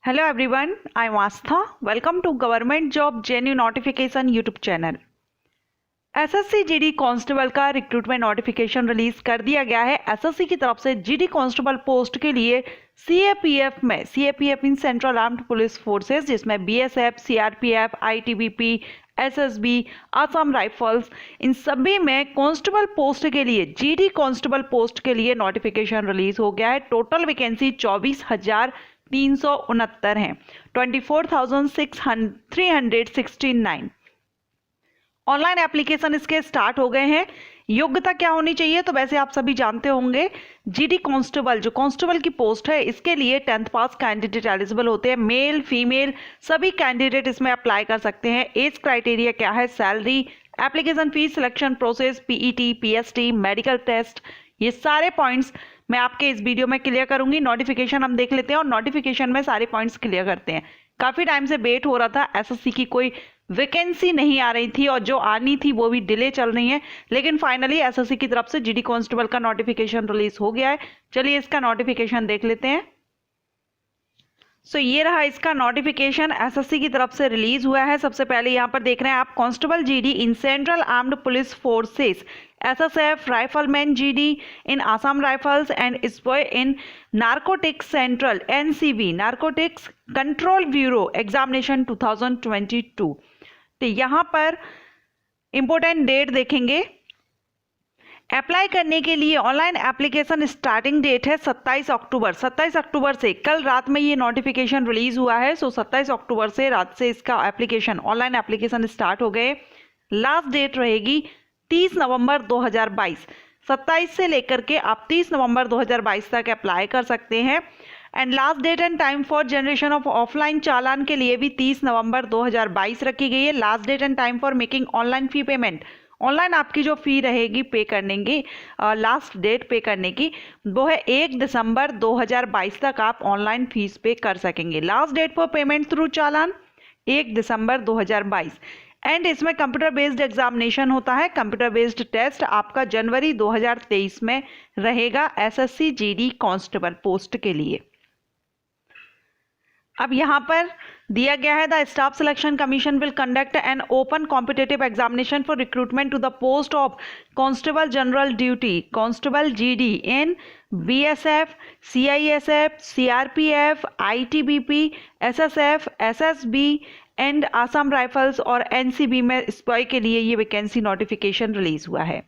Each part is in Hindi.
Hello everyone, I'm Astha. Welcome to Government Job Genuine Notification YouTube channel. SSC GD constable का रिक्रूटमेंट नोटिफिकेशन रिलीज कर दिया गया है। एसएससी की तरफ से जीडी कांस्टेबल पोस्ट के लिए CAPF in central armed police forces, जिसमें BSF, CRPF, ITBP, SSB, Assam rifles, इन सभी में कांस्टेबल पोस्ट के लिए जीडी कांस्टेबल पोस्ट के लिए नोटिफिकेशन रिलीज हो गया है। टोटल वैकेंसी 24,369 हैं, 24,369। ऑनलाइन एप्लीकेशन इसके स्टार्ट हो गए हैं। योग्यता क्या होनी चाहिए, तो वैसे आप सभी जानते होंगे जीडी कांस्टेबल, जो कांस्टेबल की पोस्ट है, इसके लिए 10th पास कैंडिडेट एलिजिबल होते हैं। मेल फीमेल सभी कैंडिडेट इसमें अप्लाई कर सकते हैं। एज क्राइटेरिया क्या है, salary, application fees, selection process, PET, PST, medical test, ये सारे पॉइंट्स मैं आपके इस वीडियो में क्लियर करूंगी। नोटिफिकेशन हम देख लेते हैं और नोटिफिकेशन में सारे पॉइंट्स क्लियर करते हैं। काफी टाइम से वेट हो रहा था, एसएससी की कोई वैकेंसी नहीं आ रही थी और जो आनी थी वो भी डिले चल रही है, लेकिन फाइनली एसएससी की तरफ से जीडी कांस्टेबल का नोटिफिकेशन रिलीज हो गया है। चलिए इसका नोटिफिकेशन देख लेते हैं। ये रहा इसका नोटिफिकेशन, एसएससी की तरफ से रिलीज हुआ है। सबसे पहले यहाँ पर देख रहे हैं आप, constable GD in central armed police forces, SSF, rifleman GD in Assam rifles and स्पॉय in narcotics central, NCB narcotics control bureau examination 2022। तो यहाँ पर इंपॉर्टेंट डेट देखेंगे। अप्लाई करने के लिए ऑनलाइन एप्लीकेशन स्टार्टिंग डेट है 27 अक्टूबर। 27 अक्टूबर से, कल रात में ये नोटिफिकेशन रिलीज हुआ है। 27 अक्टूबर से रात से इसका एप्लीकेशन, ऑनलाइन एप्लीकेशन स्टार्ट हो गए। लास्ट डेट रहेगी 30 नवंबर 2022। 27 से लेकर के आप 30 नवंबर 2022 तक अप्लाई कर सकते हैं। And last date and time for generation of offline चालान के लिए भी 30 नवंबर 2022 रखी गई है। Last date and time for making online fee payment, online आपकी जो फी रहेगी पे करने की, लास्ट डेट पे करने की, वो है 1 दिसंबर 2022 तक आप ऑनलाइन फीस पे कर सकेंगे। Last date for payment through challan 1 December 2022। And इसमें कंप्यूटर बेस्ड एग्जामिनेशन होता है। कंप्यूटर बेस्ड टेस्ट आपका जनवरी 2023 में रहेगा एसएससी जीडी कांस्टेबल पोस्ट के लिए। अब यहाँ पर दिया गया है, the staff selection commission will conduct an open competitive examination for recruitment to the post of constable general duty, constable GD in BSF, CISF, CRPF, ITBP, SSF, SSB and Assam rifles और एनसीबी में स्पॉय के लिए ये वैकेंसी नोटिफिकेशन रिलीज हुआ है।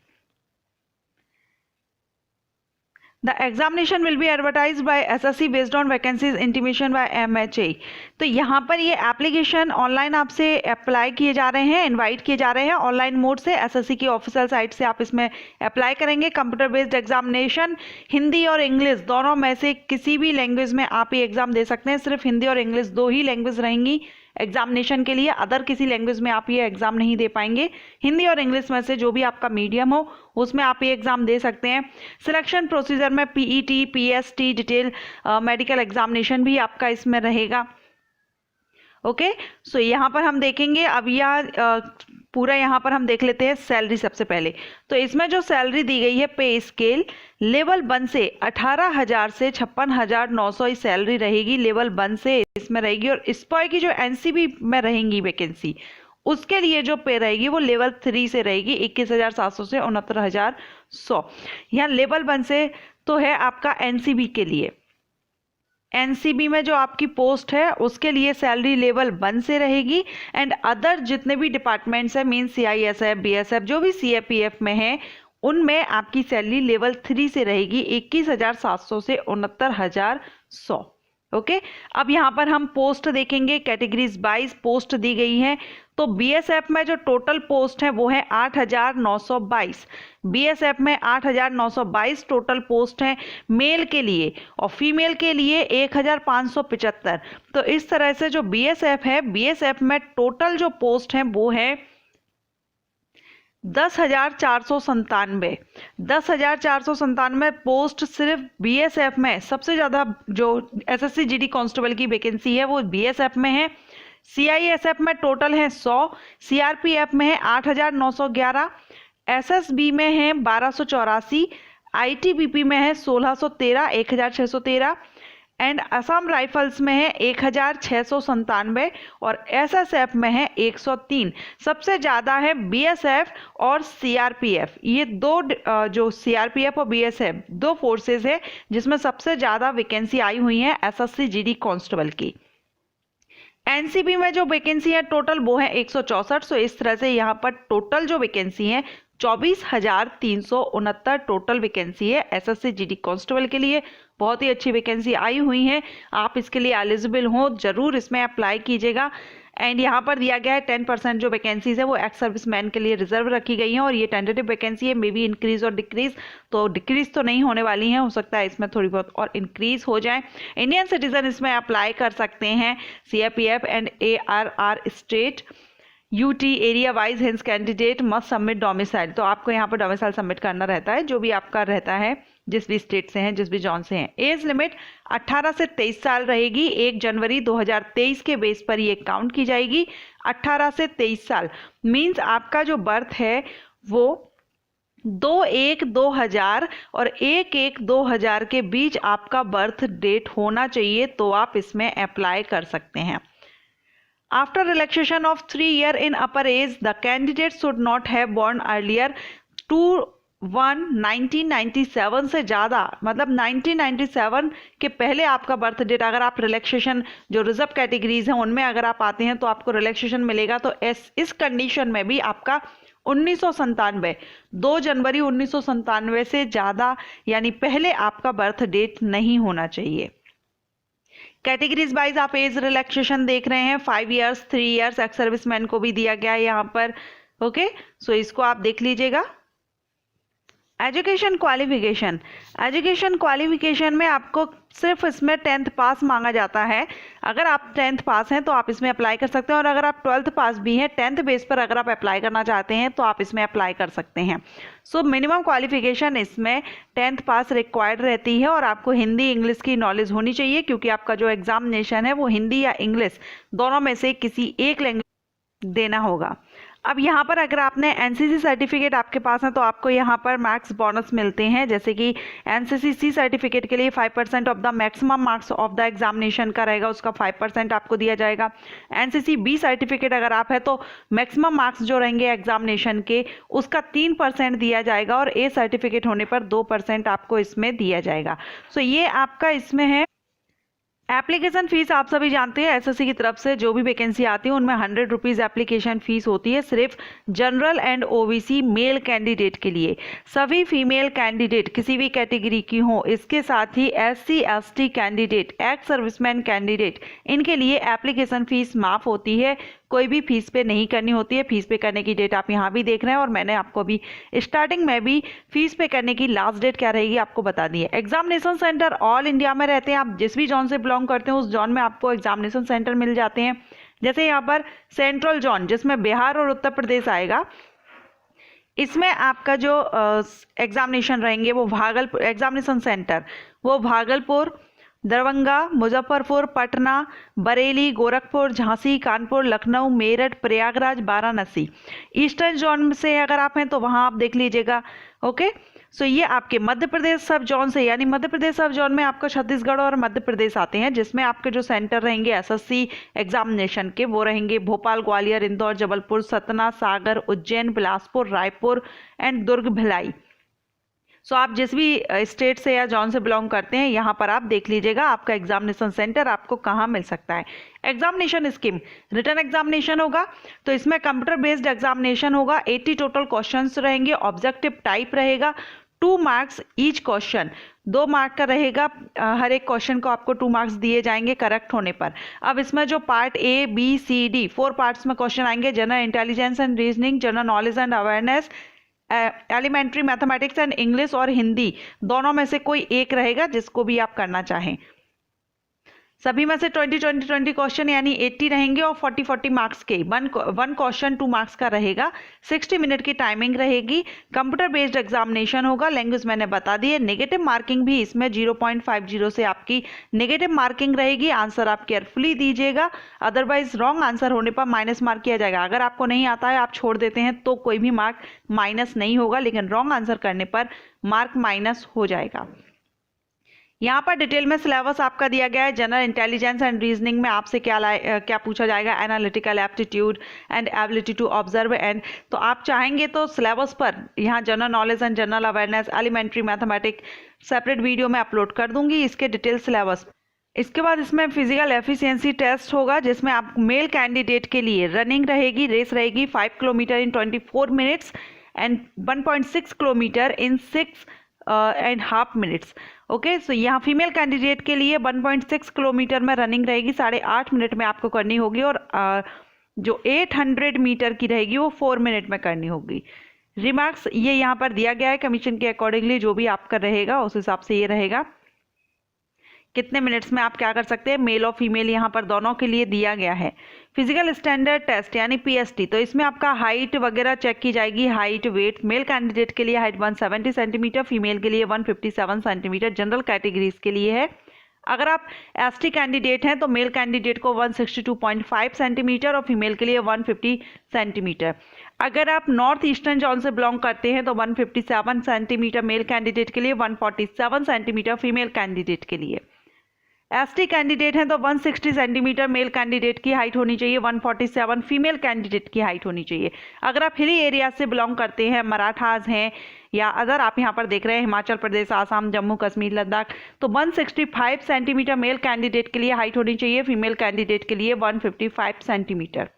The examination will be advertised by SSC based on vacancies intimation by MHA। तो यहाँ पर ये एप्लीकेशन ऑनलाइन आपसे अप्लाई किए जा रहे हैं, इनवाइट किए जा रहे हैं ऑनलाइन मोड से। एसएससी की ऑफिशियल साइट से आप इसमें अप्लाई करेंगे। कंप्यूटर बेस्ड एग्जामिनेशन, हिंदी और इंग्लिश दोनों में से किसी भी लैंग्वेज में आप ये एग्जाम दे सकते हैं। सिर्फ हिंदी और इंग्लिश दो ही लैंग्वेज रहेंगी एग्जामिनेशन के लिए, अदर किसी लैंग्वेज में आप ये एग्जाम नहीं दे पाएंगे। हिंदी और इंग्लिश में से जो भी आपका मीडियम हो उसमें आप ये एग्जाम दे सकते हैं। सिलेक्शन प्रोसीजर में PET, PST, detail medical examination भी आपका इसमें रहेगा। ओके, सो यहाँ पर हम देखेंगे। अब यह पूरा यहाँ पर हम देख लेते हैं सैलरी सबसे पहले। तो इसमें जो सैलरी दी गई है, पे स्केल लेवल 1 से 18,000 से 56,900 सैलरी रहेगी। लेवल 1 से इसमें रहेगी। और स्पॉय की जो एनसीबी में रहेंगी वैकेंसी, उसके लिए जो पे रहेगी वो लेवल 3 से रहेगी, 21,700 से 69,100। यहाँ लेवल 1 से तो है आपका एनसीबी के लिए। एनसीबी में जो आपकी पोस्ट है उसके लिए सैलरी लेवल 1 से रहेगी। एंड अदर जितने भी डिपार्टमेंट्स हैं, मीन सीआईएसएफ, बीएसएफ, जो भी सीएपीएफ में है, उनमें आपकी सैलरी लेवल 3 से रहेगी, 21,700 से 69,100। ओके, अब यहाँ पर हम पोस्ट देखेंगे। कैटेगरीज 22 पोस्ट दी गई है। तो बीएसएफ में जो टोटल पोस्ट है वो है 8,922। बीएसएफ में 8,922 टोटल पोस्ट है मेल के लिए, और फीमेल के लिए 1,575। तो इस तरह से जो बीएसएफ है, बीएसएफ में टोटल जो पोस्ट है वो है 10,497। 10,497 पोस्ट सिर्फ बीएसएफ में। सबसे ज़्यादा जो एसएससी जीडी कांस्टेबल की वैकेंसी है वो बीएसएफ में है। सीआईएसएफ में टोटल है 100, सीआरपीएफ में है 8,911, एसएसबी में है 1,284, आईटीबीपी में है 1,613, 1,613, एंड असम राइफल्स में है 1697 और एसएसएफ में है 103। सबसे ज़्यादा है बीएसएफ और सीआरपीएफ। ये दो जो सीआरपीएफ और बीएसएफ दो फोर्सेस है जिसमें सबसे ज़्यादा वैकेंसी आई हुई है एसएससी जीडी कांस्टेबल की। एनसीबी में जो वैकेंसी है टोटल वो है 164। सो इस तरह से यहाँ पर टोटल जो वैकेंसी है 24,369 टोटल वैकेंसी है एसएससी जीडी कांस्टेबल के लिए। बहुत ही अच्छी वैकेंसी आई हुई है, आप इसके लिए एलिजिबल हो, जरूर इसमें अप्लाई कीजिएगा। एंड यहाँ पर दिया गया है 10% जो वैकेंसीज है वो एक्स सर्विसमैन के लिए रिजर्व रखी गई हैं और ये टेंटेटिव वैकेंसी है, मे बी इंक्रीज और डिक्रीज, तो डिक्रीज तो नहीं होने वाली है, हो सकता है इसमें थोड़ी बहुत और इंक्रीज हो जाए। इंडियन सिटीजन इसमें अप्लाई कर सकते हैं। CRPF and ARR state UT area wise hints candidate must submit domicile. तो आपको यहाँ पर डोमिसाइल सबमिट करना रहता है जो भी आपका रहता है, जिस भी स्टेट से हैं, जिस भी जॉन से हैं। एज लिमिट 18 से 23 साल रहेगी। 1 जनवरी 2023 के बेस पर ये काउंट की जाएगी। 18 से 23 साल मीन्स आपका जो बर्थ है वो 2/1/2000 और 1/1/2000 के बीच आपका बर्थ डेट होना चाहिए, तो आप इसमें अप्लाई कर सकते हैं। After relaxation of 3 year in upper age, the candidate should not have born earlier to 1997 से ज़्यादा, मतलब 1997 के पहले आपका बर्थ डेट, अगर आप रिलैक्सेशन जो रिजर्व कैटेगरीज हैं उनमें अगर आप आते हैं तो आपको रिलैक्सेशन मिलेगा। तो इस कंडीशन में भी आपका 1997 2 जनवरी 1997 से ज़्यादा यानी पहले आपका बर्थ डेट नहीं होना चाहिए। कैटेगरीज वाइज आप एज रिलैक्सेशन देख रहे हैं, 5 इयर्स, 3 इयर्स, एक्स सर्विसमैन को भी दिया गया है यहाँ पर। ओके, सो इसको आप देख लीजिएगा। एजुकेशन क्वालिफिकेशन में आपको सिर्फ इसमें 10th पास मांगा जाता है। अगर आप 10th पास हैं तो आप इसमें अप्लाई कर सकते हैं और अगर आप 12th पास भी हैं 10th बेस पर अगर आप अप्लाई करना चाहते हैं तो आप इसमें अप्लाई कर सकते हैं। सो मिनिमम क्वालिफिकेशन इसमें 10th पास रिक्वायर्ड रहती है और आपको हिंदी इंग्लिश की नॉलेज होनी चाहिए क्योंकि आपका जो एग्जामिनेशन है वो हिंदी या इंग्लिश दोनों में से किसी एक लैंग्वेज देना होगा। अब यहाँ पर अगर आपने एनसीसी सर्टिफिकेट आपके पास है तो आपको यहाँ पर मार्क्स बोनस मिलते हैं, जैसे कि एनसीसी सी सर्टिफिकेट के लिए 5% of the maximum marks of the examination का रहेगा, उसका 5% आपको दिया जाएगा। एनसीसी बी सर्टिफिकेट अगर आप है तो मैक्सिमम मार्क्स जो रहेंगे एग्जामिनेशन के उसका 3% दिया जाएगा और ए सर्टिफिकेट होने पर 2% आपको इसमें दिया जाएगा। सो ये आपका इसमें है। एप्लीकेशन फीस आप सभी जानते हैं एसएससी की तरफ से जो भी वैकेंसी आती है उनमें 100 रुपीज़ एप्लीकेशन फीस होती है, सिर्फ general and OBC male candidate के लिए। सभी फीमेल कैंडिडेट किसी भी कैटेगरी की हो, इसके साथ ही SC ST candidate, ex serviceman candidate, इनके लिए एप्लीकेशन फीस माफ़ होती है, कोई भी फीस पे नहीं करनी होती है। फीस पे करने की डेट आप यहाँ भी देख रहे हैं और मैंने आपको भी स्टार्टिंग में भी फीस पे करने की लास्ट डेट क्या रहेगी आपको बता दी है। एग्जामिनेशन सेंटर ऑल इंडिया में रहते हैं, आप जिस भी जोन से बिलोंग करते हैं उस जोन में आपको एग्जामिनेशन सेंटर मिल जाते हैं। जैसे यहाँ पर सेंट्रल जोन जिसमें बिहार और उत्तर प्रदेश आएगा, इसमें आपका जो एग्जामिनेशन रहेंगे वो एग्जामिनेशन सेंटर वो भागलपुर, दरभंगा, मुजफ्फरपुर, पटना, बरेली, गोरखपुर, झांसी, कानपुर, लखनऊ, मेरठ, प्रयागराज, वाराणसी। ईस्टर्न जोन से अगर आप हैं तो वहाँ आप देख लीजिएगा। ओके, सो ये आपके मध्य प्रदेश सब जोन से, यानी मध्य प्रदेश सब जोन में आपका छत्तीसगढ़ और मध्य प्रदेश आते हैं, जिसमें आपके जो सेंटर रहेंगे एसएससी एग्जामिनेशन के वो रहेंगे भोपाल, ग्वालियर, इंदौर, जबलपुर, सतना, सागर, उज्जैन, बिलासपुर, रायपुर एंड दुर्ग, भिलाई। सो आप जिस भी स्टेट से या जॉन से बिलोंग करते हैं यहाँ पर आप देख लीजिएगा आपका एग्जामिनेशन सेंटर आपको कहाँ मिल सकता है। एग्जामिनेशन स्कीम रिटन एग्जामिनेशन होगा तो इसमें कंप्यूटर बेस्ड एग्जामिनेशन होगा। 80 टोटल क्वेश्चंस रहेंगे, ऑब्जेक्टिव टाइप रहेगा, 2 मार्क्स ईच क्वेश्चन, 2 मार्क का रहेगा। हर एक क्वेश्चन को आपको 2 मार्क्स दिए जाएंगे करेक्ट होने पर। अब इसमें जो part A B C D 4 parts में क्वेश्चन आएंगे, general intelligence and reasoning, general knowledge and awareness, elementary mathematics and English और हिंदी, दोनों में से कोई एक रहेगा जिसको भी आप करना चाहें। सभी में से 20 क्वेश्चन यानी 80 रहेंगे और 40 मार्क्स के वन क्वेश्चन 2 मार्क्स का रहेगा। 60 मिनट की टाइमिंग रहेगी। कंप्यूटर बेस्ड एग्जामिनेशन होगा। लैंग्वेज मैंने बता दी है। नेगेटिव मार्किंग भी इसमें 0.50 से आपकी नेगेटिव मार्किंग रहेगी। आंसर आप केयरफुली दीजिएगा, अदरवाइज रॉन्ग आंसर होने पर माइनस मार्क किया जाएगा। अगर आपको नहीं आता है आप छोड़ देते हैं तो कोई भी मार्क माइनस नहीं होगा, लेकिन रॉन्ग आंसर करने पर मार्क माइनस हो जाएगा। यहाँ पर डिटेल में सिलेबस आपका दिया गया है। जनरल इंटेलिजेंस एंड रीजनिंग में आपसे क्या पूछा जाएगा, analytical aptitude and ability to observe and, तो आप चाहेंगे तो सिलेबस पर यहाँ general knowledge and general awareness, elementary mathematics separate video में अपलोड कर दूंगी इसके डिटेल सिलेबस। इसके बाद इसमें फिजिकल एफिशिएंसी टेस्ट होगा, जिसमें आप मेल कैंडिडेट के लिए रनिंग रहेगी, रेस रहेगी 5 kilometre in 24 minutes and 1.6 kilometre in 6.5 minutes. Okay, so यहाँ फीमेल कैंडिडेट के लिए 1.6 किलोमीटर में रनिंग रहेगी, 8.5 मिनट में आपको करनी होगी, और जो 800 मीटर की रहेगी वो 4 मिनट में करनी होगी। रिमार्क्स ये यहाँ पर दिया गया है कमीशन के अकॉर्डिंगली, जो भी आपका रहेगा उस हिसाब से ये रहेगा कितने मिनट्स में आप क्या कर सकते हैं, मेल और फीमेल यहाँ पर दोनों के लिए दिया गया है। फिजिकल स्टैंडर्ड टेस्ट यानी पीएसटी, तो इसमें आपका हाइट वगैरह चेक की जाएगी, हाइट वेट। मेल कैंडिडेट के लिए हाइट 170 सेंटीमीटर, फीमेल के लिए 157 सेंटीमीटर, जनरल कैटेगरीज के लिए है। अगर आप एसटी कैंडिडेट हैं तो मेल कैंडिडेट को 162.5 सेंटीमीटर और फीमेल के लिए 150 सेंटीमीटर। अगर आप नॉर्थ ईस्टर्न जोन से बिलोंग करते हैं तो 157 सेंटीमीटर मेल कैंडिडेट के लिए, 147 सेंटीमीटर फीमेल कैंडिडेट के लिए। एसटी कैंडिडेट हैं तो 160 सेंटीमीटर मेल कैंडिडेट की हाइट होनी चाहिए, 147 फीमेल कैंडिडेट की हाइट होनी चाहिए। अगर आप हिली एरिया से बिलोंग करते हैं, मराठास हैं या अदर आप यहाँ पर देख रहे हैं हिमाचल प्रदेश, आसाम, जम्मू कश्मीर, लद्दाख, तो 165 सेंटीमीटर मेल कैंडिडेट के लिए हाइट होनी चाहिए, फीमेल कैंडिडेट के लिए 155 सेंटीमीटर।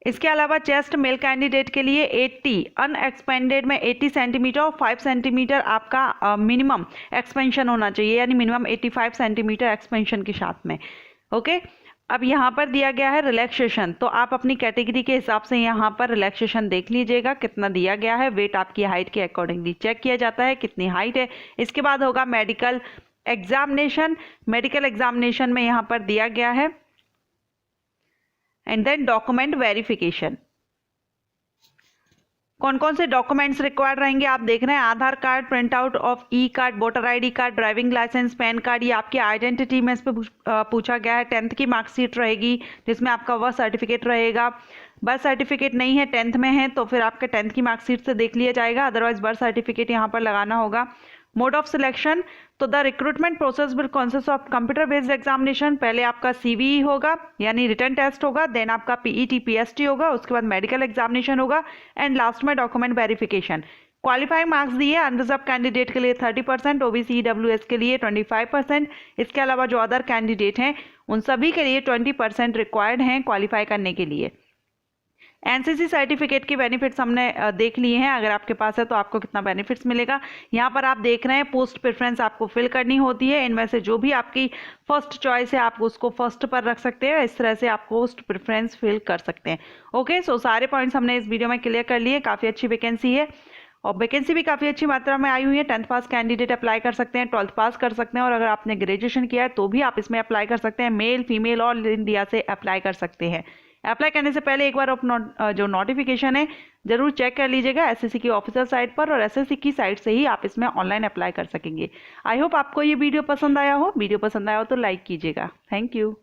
इसके अलावा चेस्ट मेल कैंडिडेट के लिए 80, अनएक्सपेंडेड में 80 सेंटीमीटर और 5 सेंटीमीटर आपका मिनिमम एक्सपेंशन होना चाहिए, यानी मिनिमम 85 सेंटीमीटर एक्सपेंशन के साथ में। ओके, अब यहाँ पर दिया गया है रिलैक्सेशन, तो आप अपनी कैटेगरी के हिसाब से यहाँ पर रिलैक्सेशन देख लीजिएगा कितना दिया गया है। वेट आपकी हाइट के अकॉर्डिंगली चेक किया जाता है कितनी हाइट है। इसके बाद होगा मेडिकल एग्जामिनेशन। मेडिकल एग्जामिनेशन में यहाँ पर दिया गया है एंड देन डॉक्यूमेंट वेरिफिकेशन। कौन कौन से डॉक्यूमेंट्स रिक्वायर्ड रहेंगे आप देख रहे हैं, Aadhaar card, print out of e card, voter ID card, driving licence, PAN card, ये आपकी आइडेंटिटी में इस पे पूछा गया है। 10th की मार्कशीट रहेगी जिसमें आपका बर्थ सर्टिफिकेट रहेगा। बर्थ सर्टिफिकेट नहीं है, 10th में है तो फिर आपके 10th की मार्कशीट से देख लिया जाएगा, अदरवाइज बर्थ सर्टिफिकेट यहाँ पर लगाना होगा। मोड ऑफ सिलेक्शन, तो the recruitment process will consist of computer based examination. पहले आपका सीवी होगा यानी रिटन टेस्ट होगा, देन आपका पीईटी पीएसटी होगा, उसके बाद मेडिकल एग्जामिनेशन होगा एंड लास्ट में डॉक्यूमेंट वेरिफिकेशन। क्वालिफाइंग मार्क्स दिए अनरिजर्व कैंडिडेट के लिए 30%, ओबीसी ईडब्ल्यूएस के लिए 25%। इसके अलावा जो अदर कैंडिडेट हैं उन सभी के लिए 20% रिक्वायर्ड हैं क्वालिफाई करने के लिए। एनसीसी सर्टिफिकेट के बेनिफिट्स हमने देख लिए हैं, अगर आपके पास है तो आपको कितना बेनिफिट्स मिलेगा। यहाँ पर आप देख रहे हैं पोस्ट प्रेफरेंस आपको फिल करनी होती है, इनमें से जो भी आपकी फर्स्ट चॉइस है आप उसको फर्स्ट पर रख सकते हैं, इस तरह से आप पोस्ट प्रेफरेंस फिल कर सकते हैं। ओके, सो सारे पॉइंट्स हमने इस वीडियो में क्लियर कर लिए। काफ़ी अच्छी वैकेंसी है और वैकेंसी भी काफ़ी अच्छी मात्रा में आई हुई है। 10th पास कैंडिडेट अप्लाई कर सकते हैं, 12th पास कर सकते हैं और अगर आपने ग्रेजुएशन किया है तो भी आप इसमें अप्लाई कर सकते हैं। मेल फीमेल ऑल इंडिया से अप्लाई कर सकते हैं। अप्लाई करने से पहले एक बार अपना जो नोटिफिकेशन है जरूर चेक कर लीजिएगा एसएससी की ऑफिशियल साइट पर, और एसएससी की साइट से ही आप इसमें ऑनलाइन अप्लाई कर सकेंगे। आई होप आपको ये वीडियो पसंद आया हो। वीडियो पसंद आया हो तो लाइक कीजिएगा। Thank you.